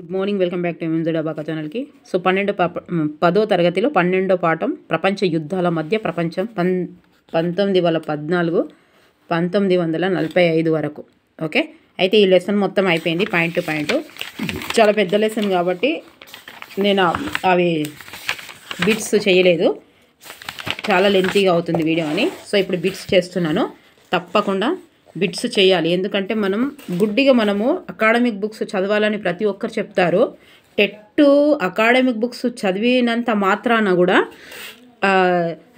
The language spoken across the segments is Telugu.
Good morning, welcome back to ఎంఎంజెడ్ abaca ఛానల్కి. సో 10వ తరగతిలో 12వ పాఠం ప్రపంచ యుద్ధాల మధ్య ప్రపంచం 1914 1945 వరకు. ఓకే, అయితే ఈ లెసన్ మొత్తం అయిపోయింది పాయింట్ టు పాయింట్. చాలా పెద్ద లెసన్ కాబట్టి నేను అవి బిట్స్ చేయలేదు, చాలా లెంతీగా అవుతుంది వీడియో అని. సో ఇప్పుడు బిట్స్ చేస్తున్నాను. తప్పకుండా బిట్స్ చేయాలి, ఎందుకంటే మనము అకాడమిక్ బుక్స్ చదవాలని ప్రతి ఒక్కరు చెప్తారు. టెట్ అకాడమిక్ బుక్స్ చదివినంత మాత్రాన కూడా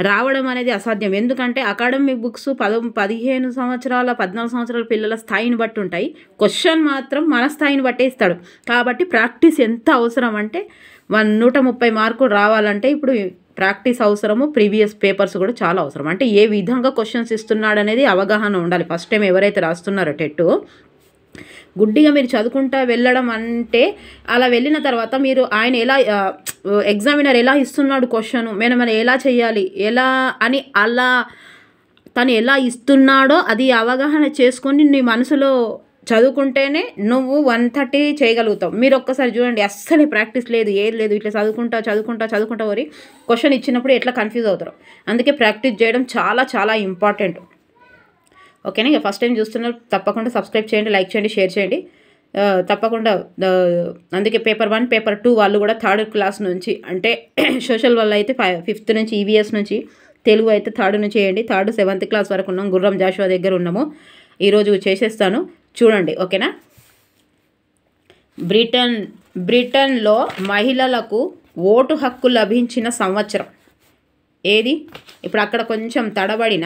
రావడం అనేది అసాధ్యం. ఎందుకంటే అకాడమిక్ బుక్స్ 15 సంవత్సరాల 14 సంవత్సరాల పిల్లల స్థాయిని బట్టి ఉంటాయి. క్వశ్చన్ మాత్రం మన స్థాయిని బట్టే ఇస్తాడు. కాబట్టి ప్రాక్టీస్ ఎంత అవసరం అంటే 130 మార్కులు రావాలంటే ఇప్పుడు ప్రాక్టీస్ అవసరము. ప్రీవియస్ పేపర్స్ కూడా చాలా అవసరం. అంటే ఏ విధంగా క్వశ్చన్స్ ఇస్తున్నాడు అనేది అవగాహన ఉండాలి. ఫస్ట్ టైం ఎవరైతే రాస్తున్నారో టెట్, గుడ్డిగా మీరు చదువుకుంటా వెళ్ళడం అంటే, అలా వెళ్ళిన తర్వాత మీరు ఆయన ఎలా ఎగ్జామినర్ ఎలా ఇస్తున్నాడు క్వశ్చన్, మనం ఎలా చేయాలి, ఎలా అని అలా తను ఎలా ఇస్తున్నాడో అది అవగాహన చేసుకొని నీ మనసులో చదువుకుంటేనే నువ్వు 130 చేయగలుగుతావు. మీరు ఒక్కసారి చూడండి, అస్సలే ప్రాక్టీస్ లేదు, ఏది లేదు, ఇట్లా చదువుకుంటా వరి క్వశ్చన్ ఇచ్చినప్పుడు ఎట్లా కన్ఫ్యూజ్ అవుతారు. అందుకే ప్రాక్టీస్ చేయడం చాలా చాలా ఇంపార్టెంట్. ఓకేనా? ఇక ఫస్ట్ టైం చూస్తున్నారు తప్పకుండా సబ్స్క్రైబ్ చేయండి, లైక్ చేయండి, షేర్ చేయండి. తప్పకుండా అందుకే పేపర్ 1 పేపర్ 2 వాళ్ళు కూడా 3rd క్లాస్ నుంచి, అంటే సోషల్ వాళ్ళు అయితే 5th నుంచి, ఈవీఎస్ నుంచి, తెలుగు అయితే 3rd నుంచి చేయండి. 3rd 7th క్లాస్ వరకు ఉన్నాం. గుర్రం జాషువా దగ్గర ఉన్నాము. ఈరోజు చేసేస్తాను, చూడండి. ఓకేనా? బ్రిటన్లో మహిళలకు ఓటు హక్కు లభించిన సంవత్సరం ఏది? ఇప్పుడు అక్కడ కొంచెం తడబడిన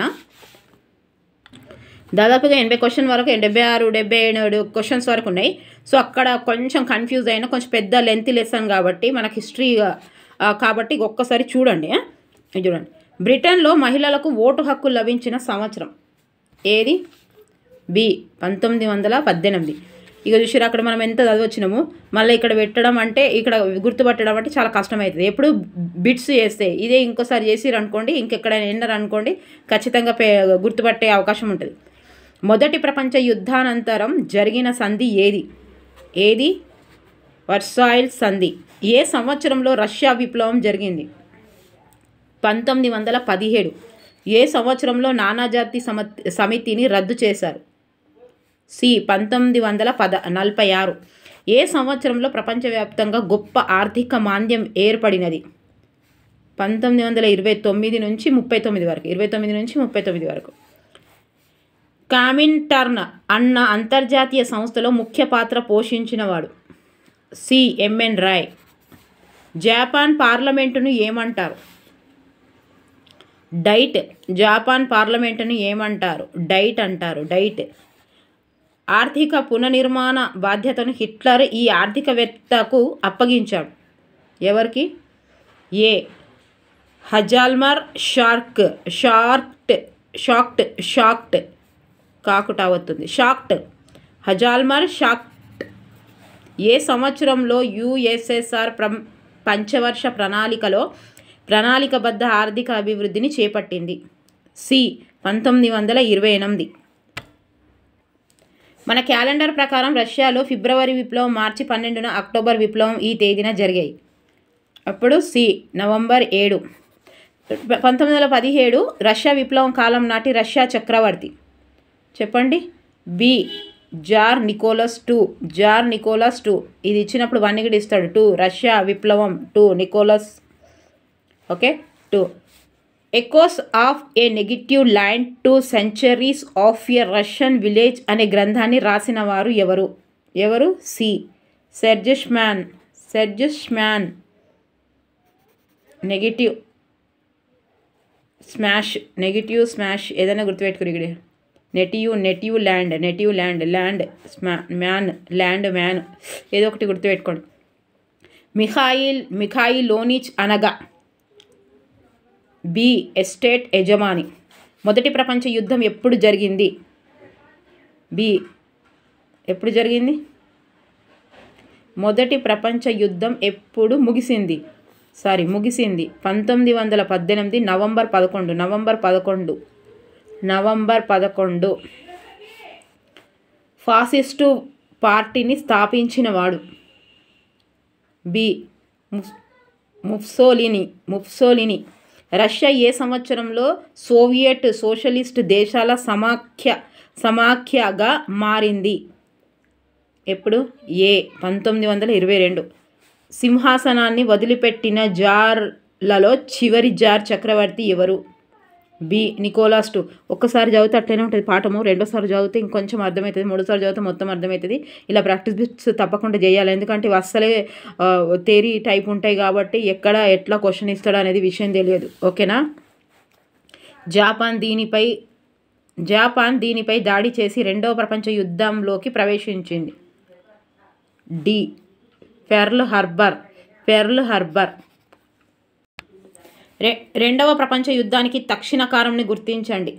దాదాపుగా 80 క్వశ్చన్ వరకు, 76 77 క్వశ్చన్స్ వరకు ఉన్నాయి. సో అక్కడ కొంచెం కన్ఫ్యూజ్ అయినా, కొంచెం పెద్ద లెంత్ లెసన్ కాబట్టి మనకు హిస్టరీ కాబట్టి ఒక్కసారి చూడండి. చూడండి, బ్రిటన్లో మహిళలకు ఓటు హక్కు లభించిన సంవత్సరం ఏది? బి 1918. ఇక చూసారు, అక్కడ మనం ఎంత చదివచ్చినాము, మళ్ళీ ఇక్కడ పెట్టడం అంటే, ఇక్కడ గుర్తుపట్టడం అంటే చాలా కష్టమవుతుంది. ఎప్పుడు బిట్స్ చేస్తే ఇదే ఇంకోసారి చేసిరు అనుకోండి, ఇంకెక్కడైనా ఎన్నర్ అనుకోండి, ఖచ్చితంగా గుర్తుపట్టే అవకాశం ఉంటుంది. మొదటి ప్రపంచ యుద్ధానంతరం జరిగిన సంధి ఏది? వర్సాయిల్ సంధి. ఏ సంవత్సరంలో రష్యా విప్లవం జరిగింది? 1917. ఏ సంవత్సరంలో నానాజాతి సమితిని రద్దు చేశారు? సి 1946. ఏ సంవత్సరంలో ప్రపంచవ్యాప్తంగా గొప్ప ఆర్థిక మాంద్యం ఏర్పడినది? 1929 నుంచి 39 వరకు. 29 నుంచి 39 వరకు. కామిన్టర్న్ అన్న అంతర్జాతీయ సంస్థలో ముఖ్య పాత్ర పోషించినవాడు? సి ఎంఎన్ రాయ్. జపాన్ పార్లమెంటును ఏమంటారు? డైట్. జపాన్ పార్లమెంటును ఏమంటారు? డైట్ అంటారు, డైట్. ఆర్థిక పునర్నిర్మాణ బాధ్యతను హిట్లర్ ఈ ఆర్థికవేత్తకు అప్పగించాడు. ఎవరికి? ఏ హజాల్మర్ షాక్ట్ కాకుట అవుతుంది, షాక్ట్. హజాల్మర్ షాక్ట్. ఏ సంవత్సరంలో యుఎస్ఎస్ఆర్ పంచవర్ష ప్రణాళికబద్ధ ఆర్థిక అభివృద్ధిని చేపట్టింది? సి 1928. మన క్యాలెండర్ ప్రకారం రష్యాలో ఫిబ్రవరి విప్లవం, మార్చి 12న అక్టోబర్ విప్లవం ఈ తేదీన జరిగాయి. అప్పుడు సి నవంబర్ 7. 1917 రష్యా విప్లవం కాలం నాటి రష్యా చక్రవర్తి చెప్పండి. B czar Nicholas II. ఇది ఇచ్చినప్పుడు 1 కూడా ఇస్తాడు. 2 రష్యా విప్లవం, 2 Nicholas. Okay, 2. Echoes of a negative land 2 centuries of a Russian village అనే గ్రంథాన్ని రాసిన వారు ఎవరు? C Sergius man. Negative smash ఏదైనా గుర్తుపెట్టుకుని ఇక్కడ నెటివ్ ల్యాండ్ మ్యాన్ ఏదో ఒకటి గుర్తుపెట్టుకోండి. మిఖాయిలోనిచ్ అనగా? బి ఎస్టేట్ యజమాని. మొదటి ప్రపంచ యుద్ధం ఎప్పుడు జరిగింది? ఎప్పుడు జరిగింది? మొదటి ప్రపంచ యుద్ధం ఎప్పుడు ముగిసింది? 1918 నవంబర్ 11. ఫాసిస్టు పార్టీని స్థాపించిన వాడు? B Mussolini. రష్యా ఏ సంవత్సరంలో సోవియట్ సోషలిస్ట్ దేశాల సమాఖ్యగా మారింది? ఎప్పుడు? ఏ 1922. సింహాసనాన్ని వదిలిపెట్టిన జార్లలో చివరి జార్ చక్రవర్తి ఎవరు? B Nicholas II. ఒక్కసారి చదివితే అట్లనే ఉంటుంది పాఠము, రెండోసారి చదివితే ఇంకొంచెం అర్థమవుతుంది, మూడోసారి చదివితే మొత్తం అర్థమవుతుంది. ఇలా ప్రాక్టీస్ బిట్స్ తప్పకుండా చేయాలి, ఎందుకంటే ఇవి అస్సలే థియరీ టైప్ ఉంటాయి కాబట్టి ఎక్కడ ఎట్లా క్వశ్చన్ ఇస్తాడు అనేది విషయం తెలియదు. ఓకేనా? జపాన్ దీనిపై దాడి చేసి రెండవ ప్రపంచ యుద్ధంలోకి ప్రవేశించింది. D Pearl Harbor. రెండవ ప్రపంచ యుద్ధానికి తక్షణ కారణంని గుర్తించండి.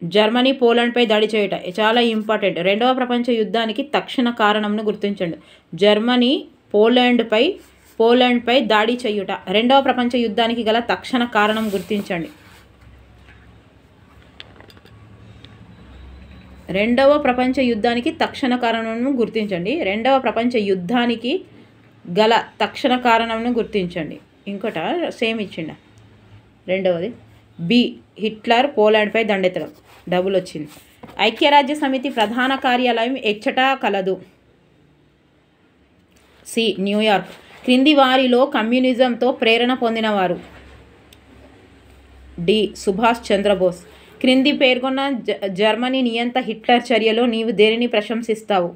జర్మనీ పోలాండ్పై దాడి చేయుట చాలా ఇంపార్టెంట్. రెండవ ప్రపంచ యుద్ధానికి తక్షణ కారణంను గుర్తించండి. జర్మనీ పోలాండ్పై దాడి చేయుట రెండవ ప్రపంచ యుద్ధానికి గల తక్షణ కారణం గుర్తించండి. రెండవ ప్రపంచ యుద్ధానికి తక్షణ కారణంను గుర్తించండి. రెండవ ప్రపంచ యుద్ధానికి గల తక్షణ కారణంను గుర్తించండి. ఇంకోట సేమ్ ఇచ్చిండ. రెండవది బి హిట్లర్ పోలాండ్పై దండెత్తడం. డబుల్ వచ్చింది. ఐక్యరాజ్య సమితి ప్రధాన కార్యాలయం ఎచ్చట కలదు? C New York. క్రింది వారిలో కమ్యూనిజంతో ప్రేరణ పొందినవారు? డి సుభాష్ చంద్రబోస్. క్రింది పేర్కొన్న జర్మనీ నియంత హిట్లర్ చర్యలో నీవు దేనిని ప్రశంసిస్తావు?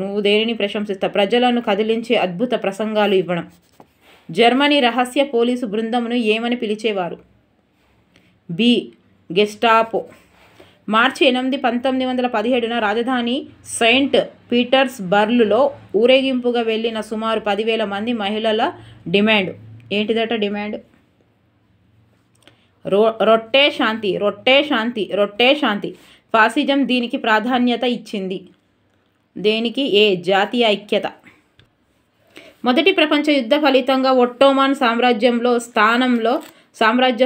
నువ్వు దేనిని ప్రశంసిస్తావు? ప్రజలను కదిలించే అద్భుత ప్రసంగాలు ఇవ్వడం. జర్మనీ రహస్య పోలీసు బృందమును ఏమని పిలిచేవారు? బి గెస్టాపో. మార్చి 8, 1917 రాజధాని సెయింట్ పీటర్స్బర్గ్లో ఊరేగింపుగా వెళ్ళిన సుమారు 10,000 మంది మహిళల డిమాండ్ ఏంటిదట? డిమాండ్ రొట్టె శాంతి. ఫాసిజం దీనికి ప్రాధాన్యత ఇచ్చింది. దేనికి? ఏ జాతీయ ఐక్యత. మొదటి ప్రపంచ యుద్ధ ఫలితంగా ఒట్టోమన్ సామ్రాజ్య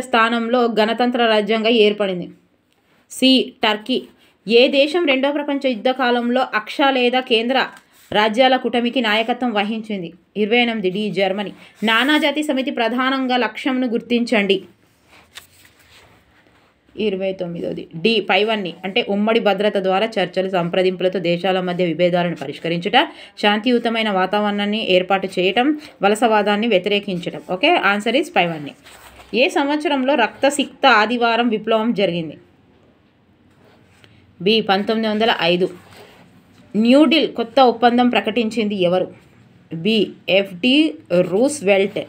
స్థానంలో గణతంత్ర రాజ్యంగా ఏర్పడింది. C Turkey. ఏ దేశం రెండవ ప్రపంచ యుద్ధ కాలంలో అక్ష లేదా కేంద్ర రాజ్యాల కూటమికి నాయకత్వం వహించింది? 28. D Germany. నానాజాతి సమితి ప్రధానంగా లక్ష్యంను గుర్తించండి. 29. డి పైవన్నీ అంటే ఉమ్మడి భద్రత ద్వారా చర్చలు సంప్రదింపులతో దేశాల మధ్య విభేదాలను పరిష్కరించుట, శాంతియుతమైన వాతావరణాన్ని ఏర్పాటు చేయటం, వలసవాదాన్ని వ్యతిరేకించటం. ఓకే, ఆన్సర్ ఈజ్ పైవన్నీ. ఏ సంవత్సరంలో రక్తసిక్త ఆదివారం విప్లవం జరిగింది? బి 1905. న్యూఢిల్ కొత్త ఒప్పందం ప్రకటించింది ఎవరు? B FD Roosevelt.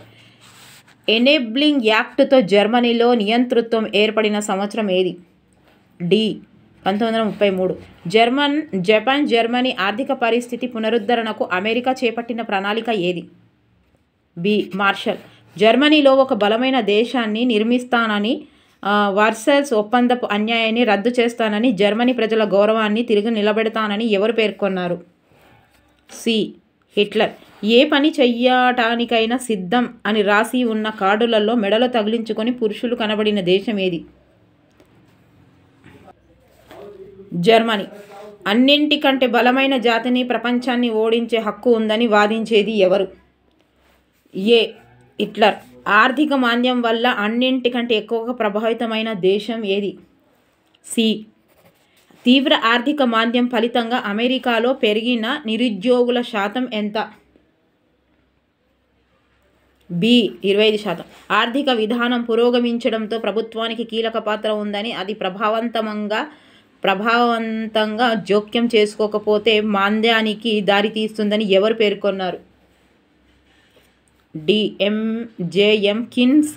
ఎనేబ్లింగ్ యాక్ట్తో జర్మనీలో నియంతృత్వం ఏర్పడిన సంవత్సరం ఏది? డి 1933. జపాన్ జర్మనీ ఆర్థిక పరిస్థితి పునరుద్ధరణకు అమెరికా చేపట్టిన ప్రణాళిక ఏది? B Marshall. జర్మనీలో ఒక బలమైన దేశాన్ని నిర్మిస్తానని, వర్సల్స్ ఒప్పందపు అన్యాయాన్ని రద్దు చేస్తానని, జర్మనీ ప్రజల గౌరవాన్ని తిరిగి నిలబెడతానని ఎవరు పేర్కొన్నారు? C Hitler. ఏ పని చెయ్యటానికైనా సిద్ధం అని రాసి ఉన్న కార్డులలో మెడలో తగిలించుకొని పురుషులు కనబడిన దేశం ఏది? జర్మనీ. అన్నింటికంటే బలమైన జాతిని ప్రపంచాన్ని ఓడించే హక్కు ఉందని వాదించేది ఎవరు? ఏ హిట్లర్. ఆర్థిక మాంద్యం వల్ల అన్నింటికంటే ఎక్కువగా ప్రభావితమైన దేశం ఏది? సి. తీవ్ర ఆర్థిక మాంద్యం ఫలితంగా అమెరికాలో పెరిగిన నిరుద్యోగుల శాతం ఎంత? బి 25%. ఆర్థిక విధానం పురోగమించడంతో ప్రభుత్వానికి కీలక పాత్ర ఉందని, అది ప్రభావవంతంగా జోక్యం చేసుకోకపోతే మాంద్యానికి దారితీస్తుందని ఎవరు పేర్కొన్నారు? D JM Keynes.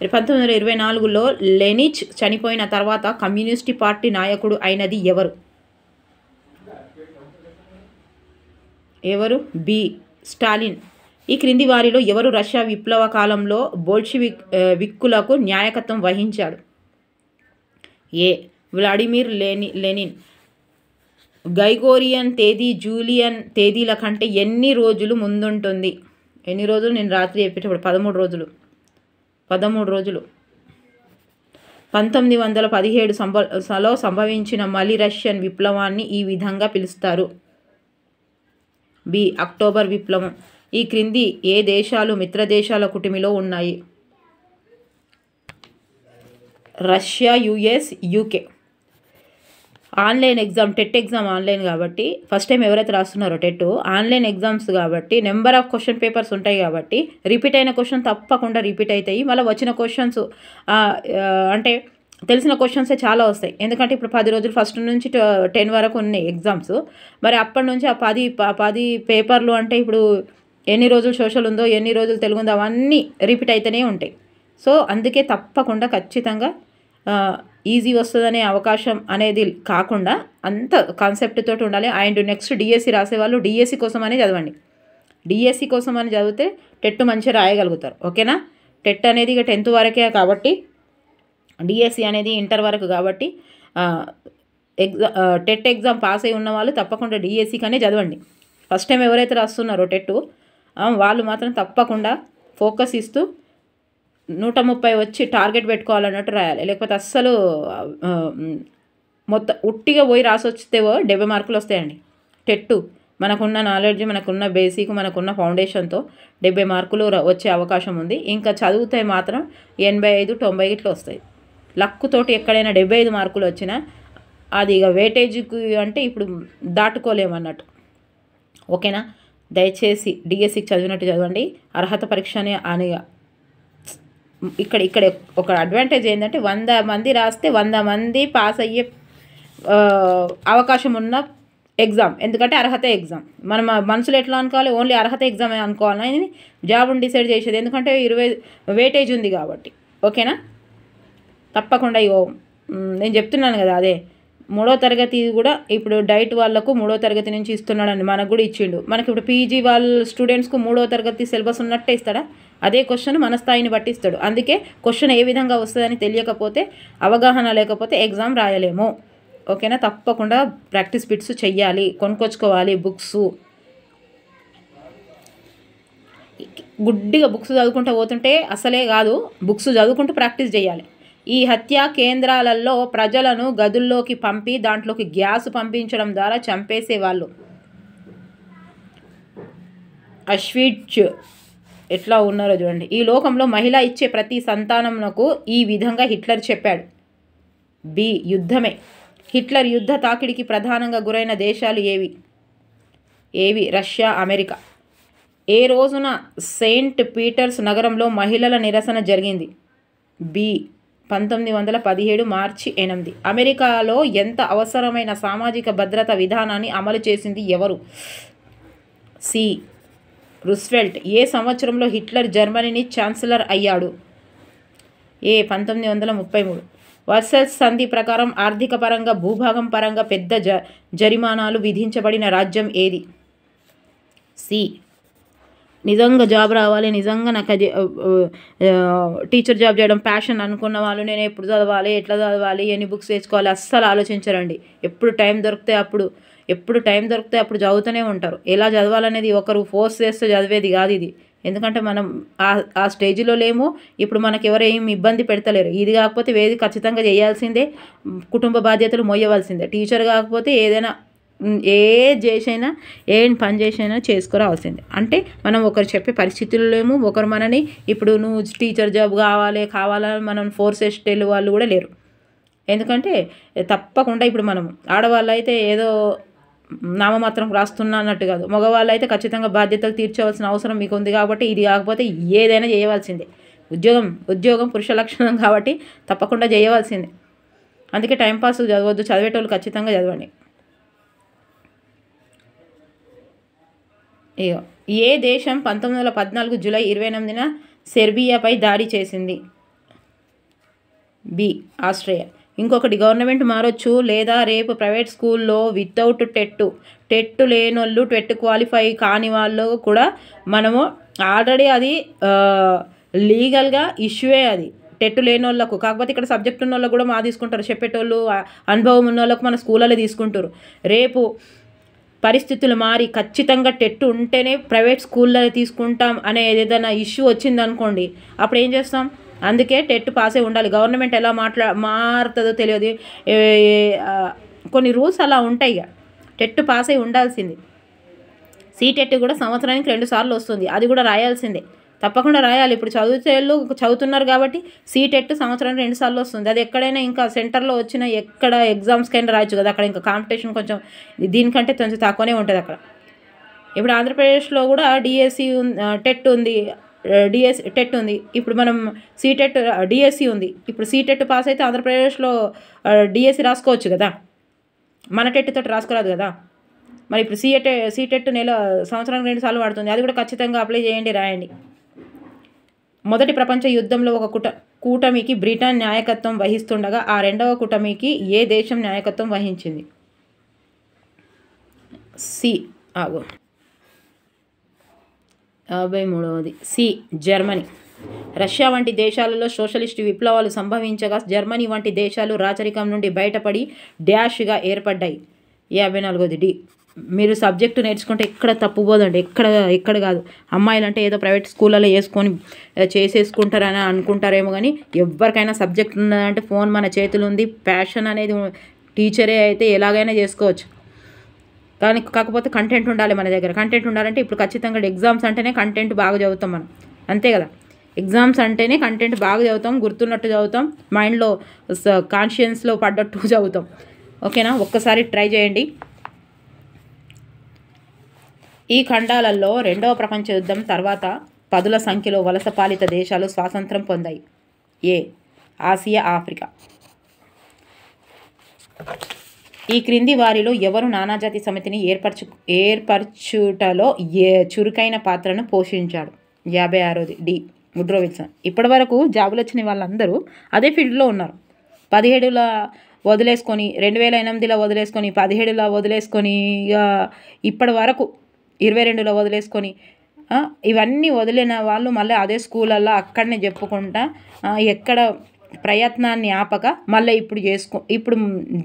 1924లో లెనిన్ చనిపోయిన తర్వాత కమ్యూనిస్టు పార్టీ నాయకుడు అయినది ఎవరు? B Stalin. ఈ క్రింది వారిలో ఎవరు రష్యా విప్లవ కాలంలో బోల్షివిక్కులకు నాయకత్వం వహించాడు? ఏ వ్లాడిమిర్ లెనిన్. గ్రెగోరియన్ తేదీ జూలియన్ తేదీల కంటే ఎన్ని రోజులు ముందుంటుంది? ఎన్ని రోజులు? నేను రాత్రి చెప్పేటప్పుడు 13 రోజులు. 1917లో సంభవించిన మలి రష్యన్ విప్లవాన్ని ఈ విధంగా పిలుస్తారు. బి అక్టోబర్ విప్లవం. ఈ క్రింది ఏ దేశాలు మిత్రదేశాల కుటుంబిలో ఉన్నాయి? Russia, US, UK. Online exam, TET exam online కాబట్టి ఫస్ట్ టైం ఎవరైతే రాస్తున్నారో టెట్ ఆన్లైన్ ఎగ్జామ్స్ కాబట్టి నెంబర్ ఆఫ్ క్వశ్చన్ పేపర్స్ ఉంటాయి కాబట్టి రిపీట్ అయిన క్వశ్చన్ తప్పకుండా రిపీట్ అవుతాయి. మళ్ళీ వచ్చిన క్వశ్చన్స్ అంటే తెలిసిన క్వశ్చన్సే చాలా వస్తాయి. ఎందుకంటే ఇప్పుడు 10 రోజులు ఫస్ట్ నుంచి 10 వరకు ఉన్నాయి ఎగ్జామ్స్. మరి అప్పటి నుంచి ఆ 10 పేపర్లు అంటే ఇప్పుడు ఎన్ని రోజులు సోషల్ ఉందో ఎన్ని రోజులు తెలుగు ఉందో అవన్నీ రిపీట్ అయితేనే ఉంటాయి. సో అందుకే తప్పకుండా ఖచ్చితంగా ఈజీ వస్తుందనే అవకాశం అనేది కాకుండా అంత కాన్సెప్ట్ తోటి ఉండాలి. అండ్ నెక్స్ట్ డిఎస్సి రాసేవాళ్ళు డిఎస్సి కోసం అని చదవండి. డిఎస్సి కోసం అని చదివితే టెట్ మంచిగా రాయగలుగుతారు. ఓకేనా? టెట్ అనేది ఇక 10th వరకే కాబట్టి డిఎస్సి అనేది ఇంటర్ వరకు కాబట్టి టెట్ ఎగ్జామ్ పాస్ అయి ఉన్న వాళ్ళు తప్పకుండా డిఎస్సికనే చదవండి. ఫస్ట్ టైం ఎవరైతే రాస్తున్నారో టెట్ వాళ్ళు మాత్రం తప్పకుండా ఫోకస్ ఇస్తూ 130 వచ్చి టార్గెట్ పెట్టుకోవాలన్నట్టు రాయాలి. లేకపోతే అస్సలు మొత్తం ఉట్టిగా పోయి రాసి వస్తేవో 70 మార్కులు వస్తాయండి. టెట్ మనకున్న నాలెడ్జ్, మనకున్న బేసిక్, మనకున్న ఫౌండేషన్తో 70 మార్కులు వచ్చే అవకాశం ఉంది. ఇంకా చదివితే మాత్రం 85, 90 ఇట్లా వస్తాయి. లక్కుతోటి ఎక్కడైనా 75 మార్కులు వచ్చినా అది ఇక వేటేజ్కి అంటే ఇప్పుడు దాటుకోలేమన్నట్టు. ఓకేనా? దయచేసి డిఎస్సికి చదివినట్టు చదవండి. అర్హత పరీక్షనే అని ఇక్కడ ఒక అడ్వాంటేజ్ ఏంటంటే 100 మంది రాస్తే 100 మంది పాస్ అయ్యే అవకాశం ఉన్న ఎగ్జామ్. ఎందుకంటే అర్హత ఎగ్జామ్. మనం మనసులో ఎట్లా అనుకోవాలి? ఓన్లీ అర్హత ఎగ్జామ్ అనుకోవాలని జాబ్ని డిసైడ్ చేసేది. ఎందుకంటే 20 వేటేజ్ ఉంది కాబట్టి. ఓకేనా? తప్పకుండా నేను చెప్తున్నాను కదా, అదే 3వ తరగతి కూడా ఇప్పుడు డైట్ వాళ్ళకు 3వ తరగతి నుంచి ఇస్తున్నాడండి. మనకు కూడా ఇచ్చిండు. మనకి ఇప్పుడు పీజీ వాళ్ళ స్టూడెంట్స్కు 3వ తరగతి సిలబస్ ఉన్నట్టే ఇస్తాడా? అదే క్వశ్చన్ మన స్థాయిని బట్టి ఇస్తాడు. అందుకే క్వశ్చన్ ఏ విధంగా వస్తుందని తెలియకపోతే, అవగాహన లేకపోతే ఎగ్జామ్ రాయలేము. ఓకేనా? తప్పకుండా ప్రాక్టీస్ బిట్స్ చెయ్యాలి, కొనుక్కొచ్చుకోవాలి బుక్స్. గుడ్డిగా బుక్స్ చదువుకుంటూ పోతుంటే అసలే కాదు, బుక్స్ చదువుకుంటూ ప్రాక్టీస్ చేయాలి. ఈ హత్యా కేంద్రాలలో ప్రజలను గదుల్లోకి పంపి దాంట్లోకి గ్యాస్ పంపించడం ద్వారా చంపేసేవాళ్ళు. అష్విట్జ్ ఎట్లా ఉన్నారో చూడండి. ఈ లోకంలో మహిళ ఇచ్చే ప్రతి సంతానంకు ఈ విధంగా హిట్లర్ చెప్పాడు. బి యుద్ధమే. హిట్లర్ యుద్ధ తాకిడికి ప్రధానంగా గురైన దేశాలు ఏవి? Russia, America. ఏ రోజున సెయింట్ పీటర్స్ నగరంలో మహిళల నిరసన జరిగింది? బి 1917 మార్చి 8. అమెరికాలో ఎంత అవసరమైన సామాజిక భద్రత విధానాన్ని అమలు చేసింది ఎవరు? C Roosevelt. ఏ సంవత్సరంలో హిట్లర్ జర్మనీని ఛాన్సలర్ అయ్యాడు? ఏ 1933. వర్సల్స్ సంధి ప్రకారం ఆర్థిక పరంగా, భూభాగం పరంగా పెద్ద జరిమానాలు విధించబడిన రాజ్యం ఏది? సి. నిజంగా జాబ్ రావాలి, నిజంగా నాకు టీచర్ జాబ్ చేయడం ప్యాషన్ అనుకున్న వాళ్ళు నేను ఎప్పుడు చదవాలి, ఎట్లా చదవాలి, ఎన్ని బుక్స్ తెచ్చుకోవాలి అస్సలు ఆలోచించరండి. ఎప్పుడు టైం దొరికితే అప్పుడు చదువుతూనే ఉంటారు. ఎలా చదవాలనేది ఒకరు ఫోర్స్ చేస్తే చదివేది కాదు ఇది. ఎందుకంటే మనం ఆ స్టేజ్లో లేము. ఇప్పుడు మనకు ఎవరు ఏం ఇబ్బంది పెడతలేరు. ఇది కాకపోతే వేది ఖచ్చితంగా చేయాల్సిందే, కుటుంబ బాధ్యతలు మోయవలసిందే. టీచర్ కాకపోతే ఏదైనా చేసైనా ఏం పని చేసైనా చేసుకురావాల్సిందే. అంటే మనం ఒకరు చెప్పే పరిస్థితులు లేము. ఒకరు మనని ఇప్పుడు నువ్వు టీచర్ జాబ్ కావాలని మనం ఫోర్స్ చేసే వాళ్ళు కూడా లేరు. ఎందుకంటే తప్పకుండా ఇప్పుడు మనం ఆడవాళ్ళు అయితే ఏదో నామమాత్రం రాస్తున్నా అన్నట్టు కాదు. మగవాళ్ళు అయితే ఖచ్చితంగా బాధ్యతలు తీర్చవలసిన అవసరం మీకు ఉంది కాబట్టి ఇది కాకపోతే ఏదైనా చేయవలసిందే. ఉద్యోగం పురుష లక్షణం కాబట్టి తప్పకుండా చేయవలసిందే. అందుకే టైంపాస్ చదవద్దు. చదివేటోళ్ళు ఖచ్చితంగా చదవండి. ఏ దేశం 1914 జూలై 28న సెర్బియాపై దాడి చేసింది? B Austria. ఇంకొకటి, గవర్నమెంట్ మారొచ్చు లేదా రేపు ప్రైవేట్ స్కూల్లో వితౌట్ టెట్ లేనోళ్ళు, టెట్ క్వాలిఫై కాని వాళ్ళు కూడా మనము ఆల్రెడీ అది లీగల్గా ఇష్యూవే అది టెట్ లేని వాళ్ళకు. కాకపోతే ఇక్కడ సబ్జెక్ట్ ఉన్న వాళ్ళకు కూడా మా తీసుకుంటారు. చెప్పేటోళ్ళు అనుభవం ఉన్న వాళ్ళకు మన స్కూళ్ళలో తీసుకుంటారు. రేపు పరిస్థితులు మారి ఖచ్చితంగా టెట్ ఉంటేనే ప్రైవేట్ స్కూళ్ళలో తీసుకుంటాం అనే ఏదైనా ఇష్యూ వచ్చిందనుకోండి, అప్పుడు ఏం చేస్తాం? అందుకే టెట్ పాసే ఉండాలి. గవర్నమెంట్ ఎలా మారుతుందో తెలియదు. కొన్ని రూల్స్ అలా ఉంటాయి. టెట్ పాస్ అయి ఉండాల్సింది. సీటెట్ కూడా సంవత్సరానికి 2 సార్లు వస్తుంది, అది కూడా రాయాల్సిందే, తప్పకుండా రాయాలి. ఇప్పుడు చదివేళ్ళు చదువుతున్నారు కాబట్టి సీటెట్ సంవత్సరానికి 2 సార్లు వస్తుంది. అది ఎక్కడైనా ఇంకా సెంటర్లో వచ్చిన ఎక్కడ ఎగ్జామ్స్కైనా రాయొచ్చు కదా, అక్కడ ఇంకా కాంపిటీషన్ కొంచెం దీనికంటే కొంచెం తక్కువనే ఉంటుంది అక్కడ. ఇప్పుడు ఆంధ్రప్రదేశ్లో కూడా డిఎస్సి టెట్ ఉంది, టెట్ ఉంది. ఇప్పుడు మనం సీటెట్ డిఎస్సి ఉంది. ఇప్పుడు సీటెట్ పాస్ అయితే ఆంధ్రప్రదేశ్లో డిఎస్సి రాసుకోవచ్చు కదా, మన టెట్ తోటి రాసుకోరాదు కదా. మరి ఇప్పుడు సీటెట్ సంవత్సరానికి 2 సార్లు పడుతుంది, అది కూడా ఖచ్చితంగా అప్లై చేయండి, రాయండి. మొదటి ప్రపంచ యుద్ధంలో ఒక కూటమికి బ్రిటన్ నాయకత్వం వహిస్తుండగా ఆ రెండవ కూటమికి ఏ దేశం నాయకత్వం వహించింది? సి 53వది సి జర్మనీ. రష్యా వంటి దేశాలలో సోషలిస్టు విప్లవాలు సంభవించగా జర్మనీ వంటి దేశాలు రాచరికం నుండి బయటపడి డాష్గా ఏర్పడ్డాయి. 54వది డి. మీరు సబ్జెక్టు నేర్చుకుంటే ఎక్కడ తప్పుపోదండి, ఎక్కడ కాదు. అమ్మాయిలు అంటే ఏదో ప్రైవేట్ స్కూళ్ళలో వేసుకొని చేసేసుకుంటారని అనుకుంటారేమో, కానీ ఎవరికైనా సబ్జెక్ట్ ఉన్నదంటే ఫోన్ మన చేతులు ఉంది, ప్యాషన్ అనేది టీచరే అయితే ఎలాగైనా చేసుకోవచ్చు. కాకపోతే కంటెంట్ ఉండాలి మన దగ్గర. కంటెంట్ ఉండాలంటే ఇప్పుడు ఖచ్చితంగా ఎగ్జామ్స్ అంటేనే కంటెంట్ బాగా చదువుతాం మనం, అంతే కదా. ఎగ్జామ్స్ అంటేనే కంటెంట్ బాగా చదువుతాం, గుర్తున్నట్టు చదువుతాం, మైండ్లో కాన్షియన్స్లో పడ్డట్టు చదువుతాం. ఓకేనా, ఒక్కసారి ట్రై చేయండి. ఈ ఖండాలలో రెండవ ప్రపంచ యుద్ధం తర్వాత పదుల సంఖ్యలో వలస పాలిత దేశాలు స్వాతంత్రం పొందాయి. ఏ ఆసియా, ఆఫ్రికా. ఈ క్రింది వారిలో ఎవరు నానాజాతి సమితిని ఏర్పరచుటలో చురుకైన పాత్రను పోషించాడు? 56వది డి వుడ్రో విల్సన్. ఇప్పటి వరకు జాబులు వచ్చిన వాళ్ళందరూ అదే ఫీల్డ్లో ఉన్నారు. 17లో వదిలేసుకొని, 2008లో వదిలేసుకొని, 17లో వదిలేసుకొని, ఇక ఇప్పటి వరకు 22లో వదిలేసుకొని, ఇవన్నీ వదిలిన వాళ్ళు మళ్ళీ అదే స్కూళ్ళల్లో అక్కడనే చెప్పుకుంటా ఎక్కడ ప్రయత్నాన్ని ఆపక మళ్ళీ ఇప్పుడు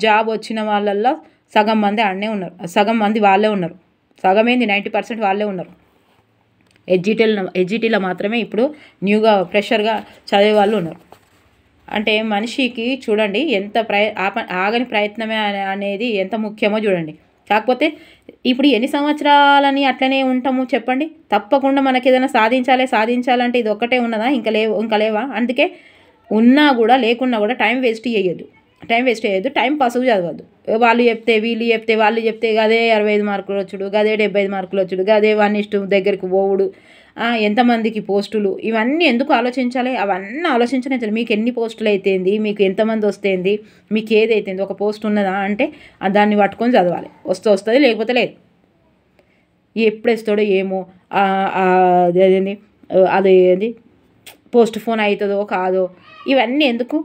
జాబ్ వచ్చిన వాళ్ళల్లో సగం మంది ఆడనే ఉన్నారు, సగం మంది వాళ్ళే ఉన్నారు, సగమేంది 90% వాళ్ళే ఉన్నారు. ఎడ్జిటీలో మాత్రమే ఇప్పుడు న్యూగా ఫ్రెషర్గా చదివే వాళ్ళు ఉన్నారు. అంటే మనిషికి చూడండి ఎంత ఆగని ప్రయత్నమే అనేది ఎంత ముఖ్యమో చూడండి. కాకపోతే ఇప్పుడు ఎన్ని సంవత్సరాలని అట్లనే ఉంటాము చెప్పండి? తప్పకుండా మనకి ఏదైనా సాధించాలంటే ఇది ఒక్కటే ఉన్నదా? ఇంకా లేవా? అందుకే ఉన్నా కూడా లేకున్నా కూడా టైం వేస్ట్ చేయొద్దు, టైం పాస్ చదవద్దు. వాళ్ళు చెప్తే వీళ్ళు చెప్తే వాళ్ళు చెప్తే గదే 65 మార్కులు వచ్చుడు, గదే 75 మార్కులు వచ్చుడు, గదే 1:1 దగ్గరికి పోవుడు, ఎంతమందికి పోస్టులు, ఇవన్నీ ఎందుకు ఆలోచించాలి? అవన్నీ ఆలోచించలేదు. మీకు ఎన్ని పోస్టులు అయితేంది, మీకు ఎంతమంది వస్తేంది, మీకు ఏదైతేంది, ఒక పోస్ట్ ఉన్నదా అంటే దాన్ని పట్టుకొని చదవాలి. వస్తుంది, లేకపోతే లేదు. ఎప్పుడు వేస్తాడో ఏమో, అదేంది పోస్ట్ ఫోన్ అవుతుందో కాదో, ఇవన్నీ ఎందుకు?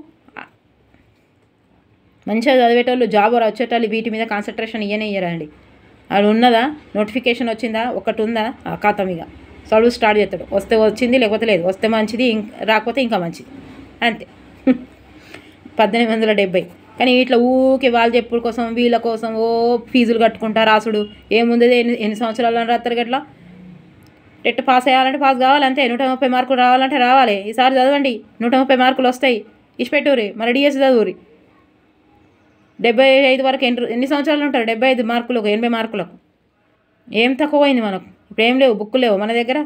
మంచిగా చదివేటోళ్ళు, జాబ్ వచ్చేటోళ్ళు వీటి మీద కాన్సన్ట్రేషన్ ఇయ్యరండి. అది ఉన్నదా, నోటిఫికేషన్ వచ్చిందా, ఒకటి ఉందా, ఖాతం ఇక చదువు స్టార్ట్ చేస్తాడు. వస్తే వచ్చింది, లేకపోతే లేదు. వస్తే మంచిది, రాకపోతే ఇంకా మంచిది, అంతే. 1870. కానీ ఇట్లా ఊకే వాళ్ళు చెప్పుడు కోసం వీళ్ళ కోసం ఫీజులు కట్టుకుంటా రాసుడు ఏముంది? ఎన్ని సంవత్సరాలు రాస్తారు గట్లా? టెట్ పాస్ అయ్యాలంటే పాస్ కావాలి, అంతే. 130 మార్కులు రావాలంటే రావాలి. ఈసారి చదవండి, 130 మార్కులు వస్తాయి. ఇష్టపెట్టుర్రి, మరి డిఎస్సి చదువురి. 75 వరకు ఎన్ని సంవత్సరాలు ఉంటారు? 75 మార్కులకు, 80 మార్కులకు. ఏం తక్కువైంది మనకు? ఇప్పుడు ఏం లేవు, బుక్కులు లేవు మన దగ్గర,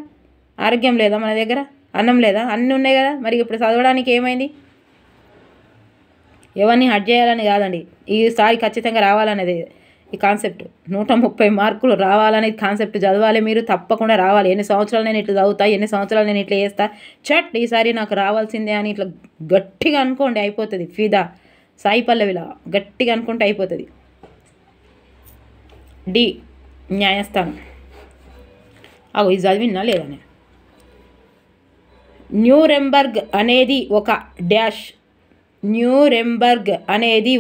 ఆరోగ్యం లేదా మన దగ్గర, అన్నం లేదా? అన్నీ ఉన్నాయి కదా. మరి ఇప్పుడు చదవడానికి ఏమైంది? ఎవరిని హట్ చేయాలని కాదండి, ఈసారి ఖచ్చితంగా రావాలనేది ఈ కాన్సెప్ట్. 130 మార్కులు రావాలనేది కాన్సెప్ట్. చదవాలి మీరు, తప్పకుండా రావాలి. ఎన్ని సంవత్సరాలు నేను ఇట్లా చదువుతా, ఎన్ని సంవత్సరాలు నేను ఇట్లా చేస్తా, ఈసారి నాకు రావాల్సిందే అని ఇట్లా గట్టిగా అనుకోండి, అయిపోతుంది. ఫిదా సాయి పల్లవిలా గట్టిగా అనుకుంటే అయిపోతుంది. డి న్యాయస్థానం. ఇది చదివినా లేదా? న్యూరెంబర్గ్ అనేది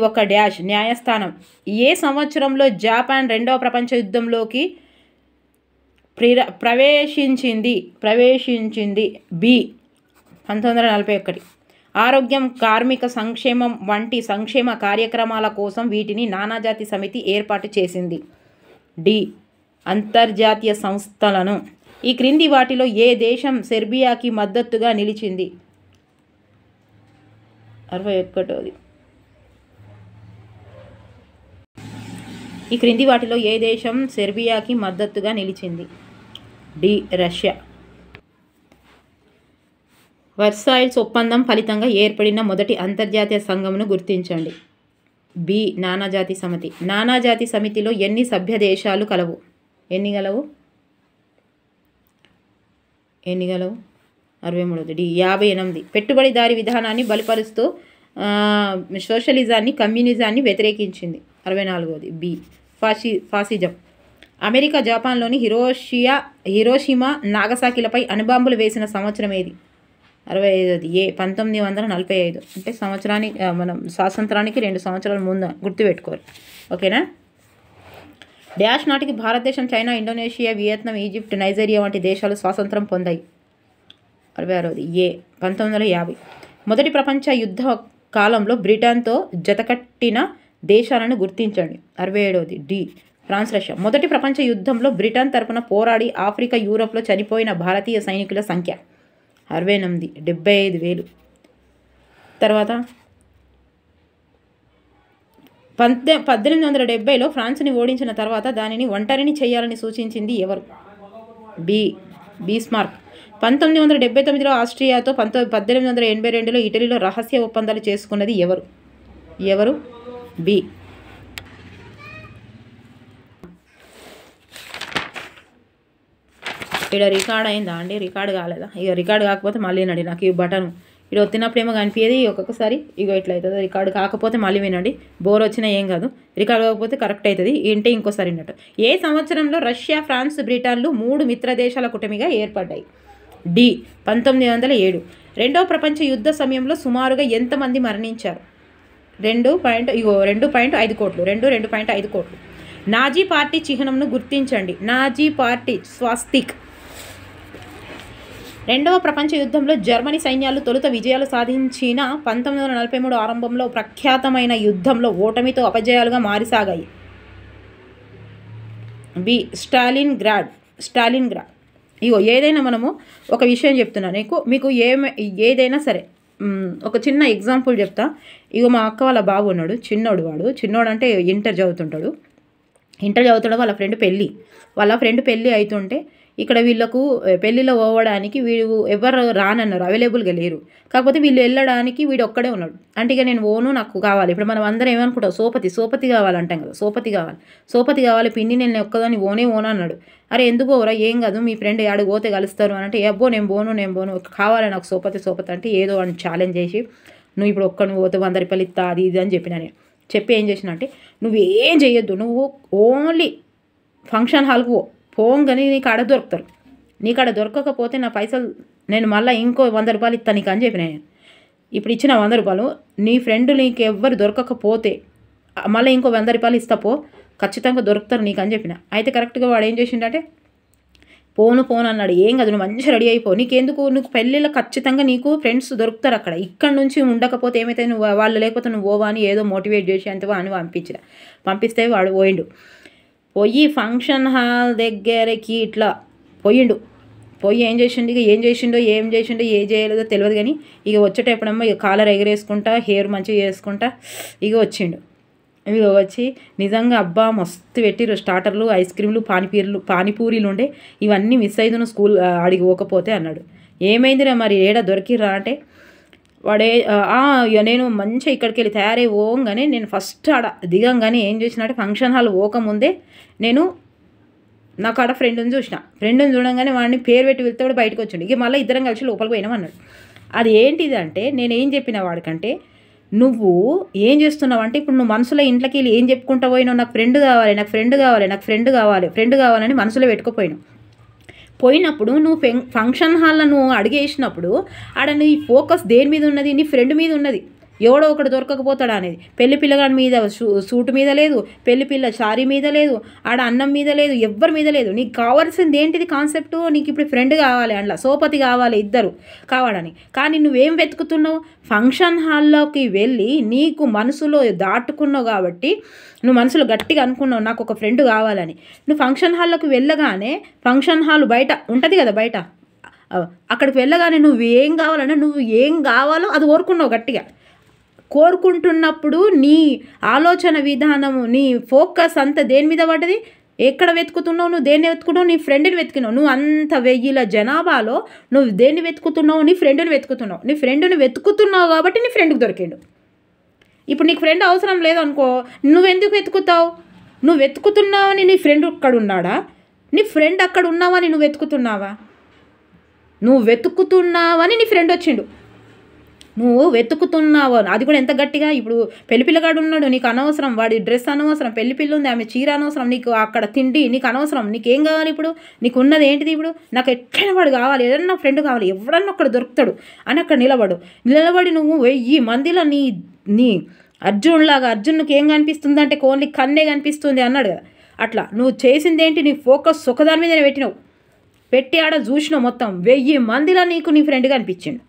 ఒక డాష్ న్యాయస్థానం ఏ సంవత్సరంలో జపాన్ రెండవ ప్రపంచ యుద్ధంలోకి ప్రవేశించింది? బి 1941. ఆరోగ్యం, కార్మిక సంక్షేమం వంటి సంక్షేమ కార్యక్రమాల కోసం వీటిని నానాజాతి సమితి ఏర్పాటు చేసింది. డి అంతర్జాతీయ సంస్థలను. ఈ క్రింది వాటిలో ఏ దేశం సెర్బియాకి మద్దతుగా నిలిచింది? 61. ఈ క్రింది వాటిలో ఏ దేశం సెర్బియాకి మద్దతుగా నిలిచింది? డి. రష్యా. వర్సాయిల్స్ ఒప్పందం ఫలితంగా ఏర్పడిన మొదటి అంతర్జాతీయ సంఘమును గుర్తించండి. బి. నానాజాతి సమితి. నానాజాతి సమితిలో ఎన్ని సభ్య దేశాలు కలవు? ఎన్ని గలవు? 63. డి. 58. పెట్టుబడిదారీ విధానాన్ని బలపరుస్తూ సోషలిజాన్ని కమ్యూనిజాన్ని వ్యతిరేకించింది. 64. బి. ఫాసిజం. అమెరికా జపాన్లోని హిరోషిమా నాగసాకిలపై అణుబాంబులు వేసిన సంవత్సరం ఏది? 65. ఏ. 1945. అంటే సంవత్సరానికి మనం స్వాతంత్రానికి 2 సంవత్సరాల ముందు గుర్తుపెట్టుకోవాలి. ఓకేనా? డాష్ నాటికి భారతదేశం, China, Indonesia, Vietnam, Egypt, Nigeria వంటి దేశాలు స్వాతంత్రం పొందాయి? 66. ఏ. 1950. మొదటి ప్రపంచ యుద్ధ కాలంలో బ్రిటన్తో జతకట్టిన దేశాలను గుర్తించండి. 67. డి. France, Russia. మొదటి ప్రపంచ యుద్ధంలో బ్రిటన్ తరపున పోరాడి ఆఫ్రికా, యూరోప్లో చనిపోయిన భారతీయ సైనికుల సంఖ్య? 68. 75,000. తర్వాత 1870లో ఫ్రాన్స్ని ఓడించిన తర్వాత దానిని ఒంటరిని చేయాలని సూచించింది ఎవరు? బి. బిస్మార్క్. 1979లో ఆస్ట్రియాతో, 1882లో ఇటలీలో రహస్య ఒప్పందాలు చేసుకున్నది ఎవరు? బి. ఇక్కడ రికార్డ్ అయిందా అండి? రికార్డ్ కాలేదా? ఇక రికార్డ్ కాకపోతే మళ్ళీ వినండి. నాకు ఈ బటన్ ఇక్కడ వచ్చినప్పుడు ఏమో కనిపించేది, ఒక్కొక్కసారి ఇక ఇట్లా అవుతుంది. రికార్డు కాకపోతే మళ్ళీ వినండి. బోర్ వచ్చినా ఏం కాదు, రికార్డ్ కాకపోతే కరెక్ట్ అవుతుంది. ఏంటి ఇంకోసారి విన్నట్టు. ఏ సంవత్సరంలో రష్యా, ఫ్రాన్స్, బ్రిటన్లు 3 మిత్ర దేశాల కూటమిగా ఏర్పడ్డాయి? డి. 1907. రెండవ ప్రపంచ యుద్ధ సమయంలో సుమారుగా ఎంతమంది మరణించారు? 2.5 కోట్లు. 2.5 కోట్లు. నాజీ పార్టీ చిహ్నంను గుర్తించండి. Nazi party swastik. రెండవ ప్రపంచ యుద్ధంలో జర్మనీ సైన్యాలు తొలుత విజయాలు సాధించిన 1943 ఆరంభంలో ప్రఖ్యాతమైన యుద్ధంలో ఓటమితో అపజయాలుగా మారిసాగాయి? బి. స్టాలిన్గ్రాడ్. ఇగో ఏదైనా మనము ఒక విషయం చెప్తున్నా మీకు ఏదైనా సరే ఒక చిన్న ఎగ్జాంపుల్ చెప్తా. ఇగో మా అక్క వాళ్ళ బాబు ఉన్నాడు, చిన్నోడు అంటే ఇంటర్ చదువుతుంటాడు. వాళ్ళ ఫ్రెండ్ పెళ్ళి అవుతుంటే ఇక్కడ వీళ్ళకు పెళ్ళిలో పోవడానికి వీడు ఎవరు రానన్నారు, అవైలబుల్గా లేరు. కాకపోతే వీళ్ళు వెళ్ళడానికి వీడు ఒక్కడే ఉన్నాడు. అంటే ఇక నేను ఓను, నాకు కావాలి. ఇప్పుడు మనం అందరం ఏమనుకుంటాం, సోపతి కావాలంటాం కదా, సోపతి కావాలి పిన్ని, నేను ఒక్కదాన్ని ఓను అన్నాడు. అరే ఎందుకు ఓరా, ఏం కాదు, మీ ఫ్రెండ్ ఆడికి పోతే కలుస్తారు అని అంటే, అబ్బో నేను పోను కావాలి నాకు సోపతి అంటే ఏదో అని ఛాలెంజ్ చేసి, నువ్వు ఇప్పుడు నువ్వు పోతే 100 రూపాయలు ఇస్తా అది ఇది అని చెప్పిన. నేను చెప్పి ఏం చేసిన అంటే, నువ్వేం చేయొద్దు, నువ్వు ఓన్లీ ఫంక్షన్ హాల్కు పోగానే నీకు ఆడ దొరుకుతారు. నీకు ఆడ దొరకకపోతే నా పైసలు నేను మళ్ళీ ఇంకో 100 రూపాయలు ఇస్తాను నీకు అని చెప్పిన. నేను ఇప్పుడు ఇచ్చిన 100 రూపాయలు నీ ఫ్రెండ్ నీకు ఎవ్వరు దొరకకపోతే మళ్ళీ ఇంకో 100 రూపాయలు ఇస్తాపో, ఖచ్చితంగా దొరుకుతారు నీకు అని చెప్పిన. అయితే కరెక్ట్గా వాడు ఏం చేసిండంటే, పోను అన్నాడు. ఏం కాదు, నువ్వు మంచిగా రెడీ అయిపో, నీకెందుకు, నీకు పెళ్ళిళ్ళ ఖచ్చితంగా నీకు ఫ్రెండ్స్ దొరుకుతారు అక్కడ. ఇక్కడ నుంచి ఉండకపోతే ఏమైతే వాళ్ళు లేకపోతే నువ్వు పోవా అని ఏదో మోటివేట్ చేసి అంతవా అని పంపిస్తే వాడు పోయి ఫంక్షన్ హాల్ దగ్గరికి ఇట్లా పోయి ఏం చేసిండో ఏం చేయలేదో తెలియదు. కానీ ఇక వచ్చేటప్పుడమ్మా ఇక కాలర్ ఎగరేసుకుంటా, హెయిర్ మంచిగా చేసుకుంటా ఇక వచ్చిండు. ఇక వచ్చి నిజంగా అబ్బా మస్తు పెట్టిరు స్టార్టర్లు, ఐస్ క్రీమ్లు, పానీపూరీలు ఉండే. ఇవన్నీ మిస్ అయ్యింది స్కూల్ ఆడికి పోకపోతే అన్నాడు. ఏమైందిరా మరి ఏడా దొరికిర్రా అంటే, వాడే ఇక నేను మంచిగా ఇక్కడికి వెళ్ళి తయారై పోగానే నేను ఫస్ట్ ఆడ దిగంగానే ఏం చేసినట్టే, ఫంక్షన్ హాల్ పోకముందే నేను నాకు ఆడ ఫ్రెండ్ని చూడంగానే వాడిని పేరు పెట్టి వెళ్తే కూడా బయటకు వచ్చిండు. ఇక మళ్ళీ ఇద్దరం కలిసి లోపలికి పోయినామన్నాడు. అది ఏంటిది అంటే, నేనేం చెప్పిన వాడికంటే, నువ్వు ఏం చేస్తున్నావు అంటే, ఇప్పుడు నువ్వు మనసులో ఇంట్లోకి వెళ్ళి ఏం చెప్పుకుంటా పోయినావు, నాకు ఫ్రెండ్ కావాలని మనసులో పోయినప్పుడు నువ్వు ఫంక్షన్ హాల్లో నువ్వు అడిగేసినప్పుడు ఆడ నీ ఫోకస్ దేని మీద ఉన్నది, నీ ఫ్రెండ్ మీద ఉన్నది. ఎవడో ఒకటి దొరకకపోతాడా అనేది. పెళ్లి పిల్లగాడి మీద సూటు మీద లేదు, పెళ్లి పిల్ల శారీ మీద లేదు, ఆడ అన్నం మీద లేదు, ఎవ్వరి మీద లేదు. నీకు కావాల్సింది ఏంటిది కాన్సెప్టు, నీకు ఇప్పుడు ఫ్రెండ్ కావాలి, అందులో సోపతి కావాలి, ఇద్దరు కావాలని. కానీ నువ్వేం వెతుకుతున్నావు, ఫంక్షన్ హాల్లోకి వెళ్ళి నీకు మనసులో దాటుకున్నావు కాబట్టి, నువ్వు మనసులో గట్టిగా అనుకున్నావు నాకు ఒక ఫ్రెండ్ కావాలని. నువ్వు ఫంక్షన్ హాల్లోకి వెళ్ళగానే, ఫంక్షన్ హాల్ బయట ఉంటుంది కదా, బయట అక్కడికి వెళ్ళగానే నువ్వు ఏం కావాలో అది కోరుకున్నావు గట్టిగా. కోరుకుంటున్నప్పుడు నీ ఆలోచన విధానము, నీ ఫోకస్ అంతా దేని మీద పడ్డది? ఎక్కడ వెతుకుతున్నావు? నువ్వు దేన్ని వెతుకున్నావు? నీ ఫ్రెండ్ని వెతికినావు. నువ్వు అంత 1000 జనాభాలో నువ్వు దేన్ని వెతుకుతున్నావు? నీ ఫ్రెండ్ని వెతుకుతున్నావు. నీ ఫ్రెండ్ని వెతుకుతున్నావు కాబట్టి నీ ఫ్రెండ్కి దొరికిండు. ఇప్పుడు నీకు ఫ్రెండ్ అవసరం లేదనుకో, నువ్వెందుకు వెతుకుతావు? నువ్వు వెతుకుతున్నావని నీ ఫ్రెండ్ అక్కడ ఉన్నాడా? నీ ఫ్రెండ్ అక్కడ ఉన్నావని నువ్వు వెతుకుతున్నావా? నువ్వు వెతుకుతున్నావని నీ ఫ్రెండ్ వచ్చిండు. నువ్వు వెతుకుతున్నావు, అది కూడా ఎంత గట్టిగా. ఇప్పుడు పెళ్లిపిల్లగాడు ఉన్నాడు, నీకు అనవసరం, వాడి డ్రెస్ అనవసరం, పెళ్లిపిల్ల ఉంది, ఆమె చీర అనవసరం, నీకు అక్కడ తిండి నీకు అనవసరం. నీకేం కావాలి ఇప్పుడు? నీకు ఉన్నది ఏంటిది ఇప్పుడు? నాకు ఎట్లయినా వాడు కావాలి, ఏదన్నా ఫ్రెండ్ కావాలి, ఎవడన్నా అక్కడ దొరుకుతాడు అని అక్కడ నిలబడి నువ్వు 1000 మందిలో నీ అర్జున్లాగా, అర్జున్కి ఏం కనిపిస్తుంది అంటే ఓన్లీ కన్నే కనిపిస్తుంది అన్నాడు కదా. అట్లా నువ్వు చేసింది ఏంటి? నీ ఫోకస్ ఒకదాని మీదనే పెట్టినావు. పెట్టి ఆడ చూసినావు మొత్తం 1000 మందిలో నీకు నీ ఫ్రెండ్ కనిపించిండు.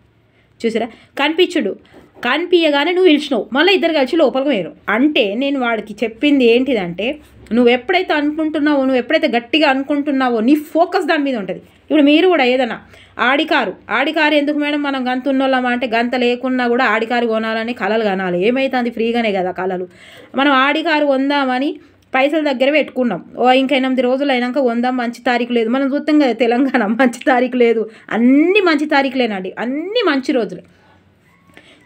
చూసారా? కనిపించగానే నువ్వు పిలిచినావు, మళ్ళీ ఇద్దరు కలిసి లోపలికి పోయారు. అంటే నేను వాడికి చెప్పింది ఏంటిదంటే, నువ్వు ఎప్పుడైతే అనుకుంటున్నావో, నువ్వు ఎప్పుడైతే గట్టిగా అనుకుంటున్నావో నీ ఫోకస్ దాని మీద ఉంటుంది. ఇప్పుడు మీరు కూడా ఏదైనా ఆడికారు ఎందుకు మేడం మనం గంత ఉన్నోళ్ళమా అంటే, గంత లేకున్నా కూడా ఆడికారు కొనాలని కలలు కనాలి. ఏమైతుంది? ఫ్రీగానే కదా కలలు. మనం ఆడికారు కొందామని పైసల దగ్గర పెట్టుకున్నాం. ఇంకా 8 రోజులు అయినాక కొందాం, మంచి తారీఖు లేదు. మనం చూస్తాం కదా తెలంగాణ, మంచి తారీఖు లేదు, అన్నీ మంచి తారీఖులేనండి, అన్నీ మంచి రోజులు.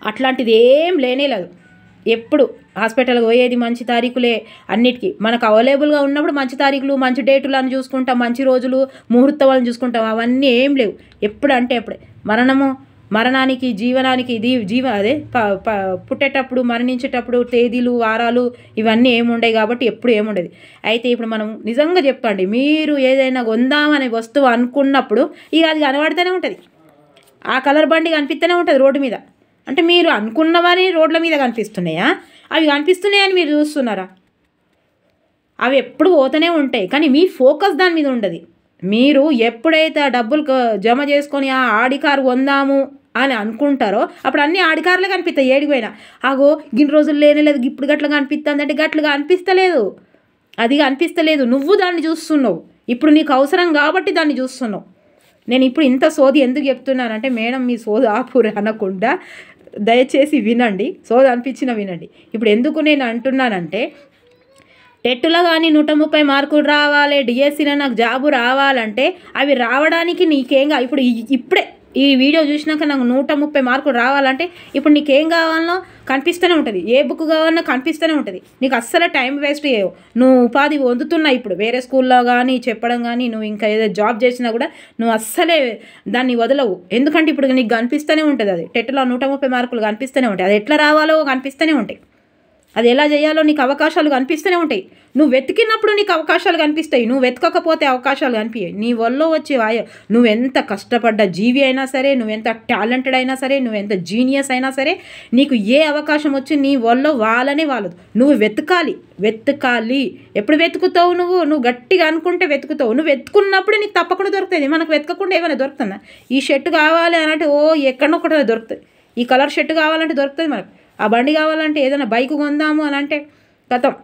అట్లాంటిది ఏం లేనే లేదు. ఎప్పుడు హాస్పిటల్కి పోయేది మంచి తారీఖులే. అన్నిటికీ మనకు అవైలబుల్గా ఉన్నప్పుడు మంచి తారీఖులు, మంచి డేటులు అని చూసుకుంటాం, మంచి రోజులు, ముహూర్తాలను చూసుకుంటాం. అవన్నీ ఏం లేవు. ఎప్పుడు అంటే అప్పుడే. మరణానికి జీవనానికి అదే పుట్టేటప్పుడు మరణించేటప్పుడు తేదీలు వారాలు ఇవన్నీ ఏముండవు కాబట్టి ఎప్పుడు ఏముండదు. అయితే ఇప్పుడు మనం నిజంగా చెప్పండి, మీరు ఏదైనా కొందామనే వస్తువు అనుకున్నప్పుడు ఇక అది కనబడుతూనే ఉంటుంది. ఆ కలర్ బండి కనిపిస్తూనే ఉంటుంది రోడ్డు మీద. అంటే మీరు అనుకున్నవని రోడ్ల మీద కనిపిస్తున్నాయా? అవి కనిపిస్తున్నాయని మీరు చూస్తున్నారా? అవి ఎప్పుడు పోతూనే ఉంటాయి, కానీ మీ ఫోకస్ దాని మీద ఉండదు. మీరు ఎప్పుడైతే ఆ డబ్బులు జమ చేసుకొని ఆ ఆడికారు కొందాము అని అనుకుంటారో అప్పుడు అన్ని ఆడికారులే కనిపిస్తాయి. ఏడిపోయినా ఆగో గిన్ని రోజులు లేనేలేదు, ఇప్పుడు గట్ల కనిపిస్తుంది అంటే గట్లుగా అనిపిస్తలేదు, అది అనిపిస్తలేదు. నువ్వు దాన్ని చూస్తున్నావు. ఇప్పుడు నీకు అవసరం కాబట్టి దాన్ని చూస్తున్నావు. నేను ఇప్పుడు ఇంత సోది ఎందుకు చెప్తున్నానంటే, మేడం మీ సోది ఆపురు అనకుండా దయచేసి వినండి, సోది అనిపించిన వినండి. ఇప్పుడు ఎందుకు నేను అంటున్నానంటే, టెట్లో కానీ 130 మార్కులు రావాలి, డిఎస్సీలో నాకు జాబు రావాలంటే అవి రావడానికి నీకేంగా ఇప్పుడే ఈ వీడియో చూసినాక నాకు 130 మార్కులు రావాలంటే ఇప్పుడు నీకేం కావాలనో కనిపిస్తూనే ఉంటుంది. ఏ బుక్ కావాలన్నా కనిపిస్తూనే ఉంటుంది. నీకు అస్సలు టైం వేస్ట్ చేయవు. నువ్వు ఉపాధి పొందుతున్నావు ఇప్పుడు వేరే స్కూల్లో కానీ చెప్పడం కానీ, నువ్వు ఇంకా ఏదో జాబ్ చేసినా కూడా నువ్వు అస్సలే దాన్ని వదలవు. ఎందుకంటే ఇప్పుడు నీకు కనిపిస్తూనే ఉంటుంది. అది టెట్లో 130 మార్కులు కనిపిస్తూనే ఉంటాయి. అది ఎట్లా రావాలో కనిపిస్తూనే ఉంటాయి. అది ఎలా చేయాలో నీకు అవకాశాలు కనిపిస్తూనే ఉంటాయి. నువ్వు వెతికినప్పుడు నీకు అవకాశాలు కనిపిస్తాయి, నువ్వు వెతకకపోతే అవకాశాలు కనిపించాయి. నీ వల్ల వచ్చే నువ్వెంత కష్టపడ్డ జీవి అయినా సరే, నువ్వెంత టాలెంటెడ్ అయినా సరే, నువ్వెంత జీనియస్ అయినా సరే, నీకు ఏ అవకాశం వచ్చి నీ వల్ల వాళ్ళనే వాళ్ళదు. నువ్వు వెతకాలి. ఎప్పుడు వెతుకుతావు? నువ్వు గట్టిగా అనుకుంటే వెతుకుతావు. నువ్వు వెతుకున్నప్పుడు నీకు తప్పకుండా దొరుకుతుంది. మనకు వెతకకుండా ఏమైనా దొరుకుతుందా? ఈ షర్ట్ కావాలి అనంటే ఎక్కడొక్కడో దొరుకుతుంది. ఈ కలర్ షర్ట్ కావాలంటే దొరుకుతుంది మనకు. ఆ బండి కావాలంటే, ఏదైనా బైక్ కొందాము అని అంటే కథం,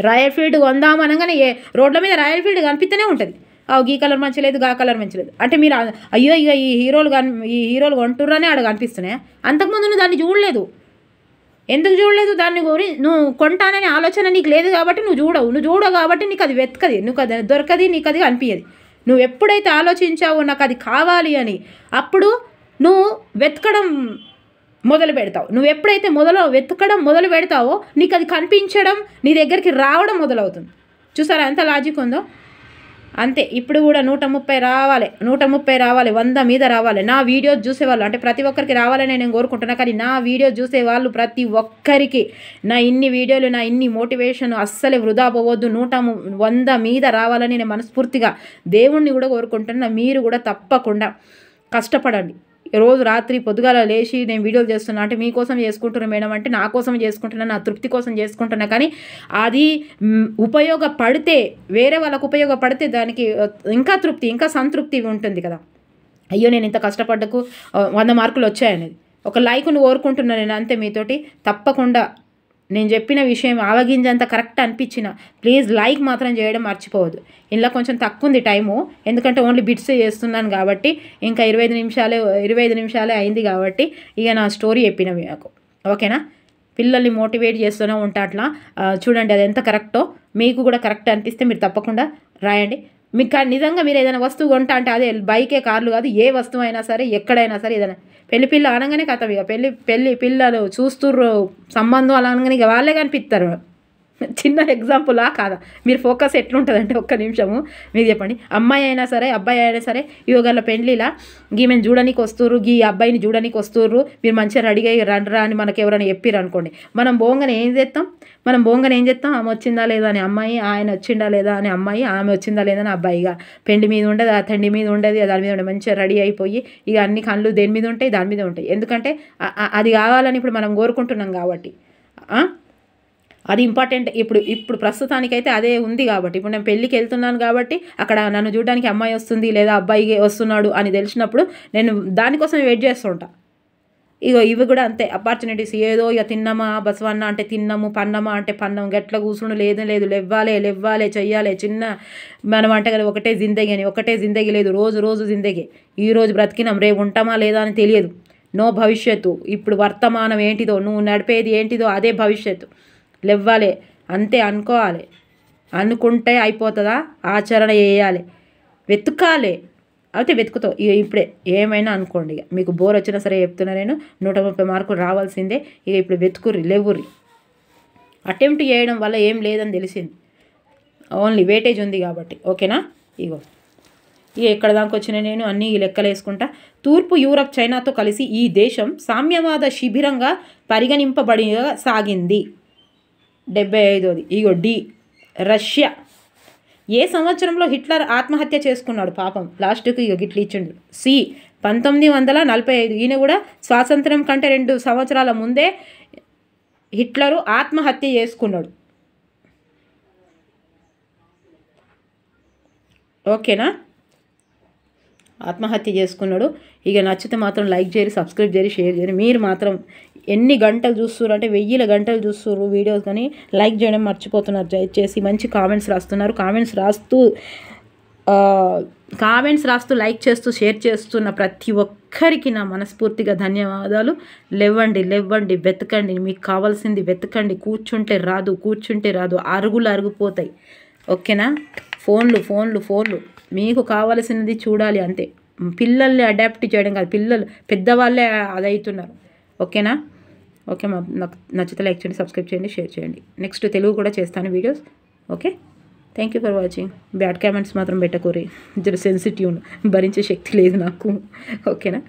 రాయల్ ఫీల్డ్ కొందాము అనగానే రోడ్ల మీద రాయల్ ఫీల్డ్ కనిపిస్తూనే ఉంటుంది. ఈ కలర్ మంచిలేదు, గా కలర్ మంచిలేదు అంటే మీరు అయ్యో ఇక ఈ హీరోలు కొంటుర్రనే ఆడ కనిపిస్తున్నాయా? అంతకుముందు నువ్వు దాన్ని చూడలేదు. ఎందుకు చూడలేదు? దాన్ని నువ్వు కొంటాననే ఆలోచన నీకు లేదు కాబట్టి నువ్వు చూడవు కాబట్టి నీకు అది వెతకది, నీకు అది దొరకది, నీకు అది కనిపించదు. నువ్వు ఎప్పుడైతే ఆలోచించావో నాకు అది కావాలి అని, అప్పుడు నువ్వు వెతకడం మొదలు పెడతావు. నువ్వు ఎప్పుడైతే వెతకడం మొదలు పెడతావో నీకు అది కనిపించడం, నీ దగ్గరికి రావడం మొదలవుతుంది. చూసారా ఎంత లాజిక్ ఉందో? అంతే. ఇప్పుడు కూడా 130 రావాలి, 100 మీద రావాలి. నా వీడియోస్ చూసేవాళ్ళు అంటే ప్రతి ఒక్కరికి రావాలని నేను కోరుకుంటున్నా. కానీ నా వీడియోస్ చూసేవాళ్ళు ప్రతి ఒక్కరికి నా ఇన్ని వీడియోలు, నా ఇన్ని మోటివేషన్ అస్సలే వృధా పోవద్దు. 100 మీద రావాలని నేను మనస్ఫూర్తిగా దేవుణ్ణి కూడా కోరుకుంటున్నా. మీరు కూడా తప్పకుండా కష్టపడండి. రోజు రాత్రి పొద్దుగాల లేచి నేను వీడియోలు చేస్తున్నా అంటే మీకోసం చేసుకుంటున్నా మేడం అంటే నా కోసం చేసుకుంటున్నా, నా తృప్తి కోసం చేసుకుంటున్నా. కానీ అది ఉపయోగపడితే, వేరే వాళ్ళకు ఉపయోగపడితే దానికి ఇంకా తృప్తి, ఇంకా సంతృప్తి ఉంటుంది కదా. అయ్యో నేను ఇంత కష్టపడ్డకు 100 మార్కులు వచ్చాయనేది ఒక లైక్ను కోరుకుంటున్నాను నేను అంతే. మీతోటి తప్పకుండా నేను చెప్పిన విషయం ఆవగింజంత కరెక్ట్ అనిపించిన ప్లీజ్ లైక్ మాత్రం చేయడం మర్చిపోవద్దు. ఇలా కొంచెం తక్కువ ఉంది టైము, ఎందుకంటే ఓన్లీ బిట్స్ చేస్తున్నాను కాబట్టి. ఇంకా 25 నిమిషాలే అయింది కాబట్టి ఇక నా స్టోరీ చెప్పిన మీకు. ఓకేనా? పిల్లల్ని మోటివేట్ చేస్తూనే ఉంటా అట్లా. చూడండి అది ఎంత కరెక్టో, మీకు కూడా కరెక్ట్ అనిపిస్తే మీరు తప్పకుండా రాయండి. మీకు నిజంగా మీరు ఏదైనా వస్తువు కొంటా అంటే అదే బైకే కార్లు కాదు, ఏ వస్తువు అయినా సరే ఎక్కడైనా సరే ఏదైనా పెళ్లి పిల్ల అనగానే కథ ఇక పెళ్లి పిల్లలు చూస్తుర్రు సంబంధం అలా అనగానే ఇక వాళ్ళే కనిపిస్తారు. చిన్న ఎగ్జాంపులా కాదా? మీరు ఫోకస్ ఎట్లుంటుందంటే ఒక్క నిమిషము మీరు చెప్పండి. అమ్మాయి అయినా సరే అబ్బాయి అయినా సరే యోగాల పెళ్ళిలా ఈమెను చూడడానికి వస్తుర్రు, ఈ అబ్బాయిని చూడడానికి వస్తుర్రు, మీరు మంచిగా రెడీగా రండిరా అని మనకు ఎవరైనా చెప్పిర్రు అనుకోండి, మనం బోంగనే ఏం చేస్తాం? ఆమె వచ్చిందా లేదా అని అమ్మాయి, ఆయన వచ్చిందా లేదా అని అమ్మాయి, ఆమె వచ్చిందా లేదా అని అబ్బాయి. ఇక పెళ్లి మీద ఉండదు, ఆ తండ్రి మీద ఉండదు, దాని మీద ఉండదు, మంచిగా రెడీ అయిపోయి ఇక అన్ని కళ్ళు దేని మీద ఉంటాయి, దాని మీద ఉంటాయి. ఎందుకంటే అది కావాలని ఇప్పుడు మనం కోరుకుంటున్నాం కాబట్టి, అది ఇంపార్టెంట్. ఇప్పుడు ప్రస్తుతానికైతే అదే ఉంది కాబట్టి, ఇప్పుడు నేను పెళ్ళికి వెళ్తున్నాను కాబట్టి అక్కడ నన్ను చూడడానికి అమ్మాయి వస్తుంది లేదా అబ్బాయి వస్తున్నాడు అని తెలిసినప్పుడు నేను దానికోసం వెయిట్ చేస్తుంటా. ఇవి కూడా అంతే ఆపర్చునిటీస్. ఏదో ఇక తిన్నామా బసవన్న అంటే తిన్నాము, పన్నమా అంటే పన్నాము, గట్ల కూర్చుని లేదు లేవ్వాలి చెయ్యాలి. చిన్న మనం అంటే కదా ఒకటే జిందగీ లేదు, రోజు జిందగీ. ఈరోజు బ్రతికినాం, రేపు ఉంటామా లేదా అని తెలియదు. నో భవిష్యత్తు. ఇప్పుడు వర్తమానం ఏంటిదో, నువ్వు నడిపేది ఏంటిదో అదే భవిష్యత్తు. లేవ్వాలి అంతే, అనుకుంటే అయిపోతుందా? ఆచరణ చేయాలి, వెతుకాలి. అయితే వెతుకుతావు. ఇప్పుడే ఏమైనా అనుకోండి, ఇక మీకు బోర్ వచ్చినా సరే చెప్తున్నా నేను, 130 మార్కులు రావాల్సిందే. ఇప్పుడు వెతుకుర్రి, లేవుర్రి. అటెంప్ట్ చేయడం వల్ల ఏం లేదని తెలిసింది, ఓన్లీ వేటేజ్ ఉంది కాబట్టి. ఓకేనా? ఎక్కడ దాకా వచ్చినా నేను అన్నీ లెక్కలు వేసుకుంటా. తూర్పు యూరప్ చైనాతో కలిసి ఈ దేశం సామ్యవాద శిబిరంగా పరిగణింపబడి సాగింది. 75ది. D, Russia. ఏ సంవత్సరంలో హిట్లర్ ఆత్మహత్య చేసుకున్నాడు పాపం, లాస్ట్కి గిట్లు ఇచ్చిండు. సి, 1945. ఈయన కూడా స్వాతంత్రం కంటే 2 సంవత్సరాల ముందే హిట్లరు ఆత్మహత్య చేసుకున్నాడు. ఓకేనా? ఆత్మహత్య చేసుకున్నాడు. నచ్చితే మాత్రం లైక్ చేయరు, సబ్స్క్రైబ్ చేయరు, షేర్ చేయరు. మీరు మాత్రం ఎన్ని గంటలు చూస్తున్నారు అంటే 1000 గంటలు చూస్తున్నారు వీడియోస్, కానీ లైక్ చేయడం మర్చిపోతున్నారు. దయచేసి మంచి కామెంట్స్ రాస్తున్నారు. కామెంట్స్ రాస్తూ లైక్ చేస్తూ షేర్ చేస్తున్న ప్రతి ఒక్కరికి నా మనస్ఫూర్తిగా ధన్యవాదాలు. లేవండి, వెతకండి, మీకు కావాల్సింది వెతకండి. కూర్చుంటే రాదు, అరుగులు అరిగిపోతాయి. ఓకేనా? ఫోన్లు మీకు కావాల్సినది చూడాలి అంతే. పిల్లల్ని అడాప్ట్ చేయడం కాదు, పెద్దవాళ్ళే అదవుతున్నారు. ఓకేనా? ఓకే, నాకు నచ్చితే లైక్ చేయండి, సబ్స్క్రైబ్ చేయండి, షేర్ చేయండి. నెక్స్ట్ తెలుగు కూడా చేస్తాను videos. Okay, thank you for watching. Bad comments మాత్రం పెట్టకూరి, జర సెన్సిటివ్, భరించే శక్తి లేదు నాకు. ఓకేనా?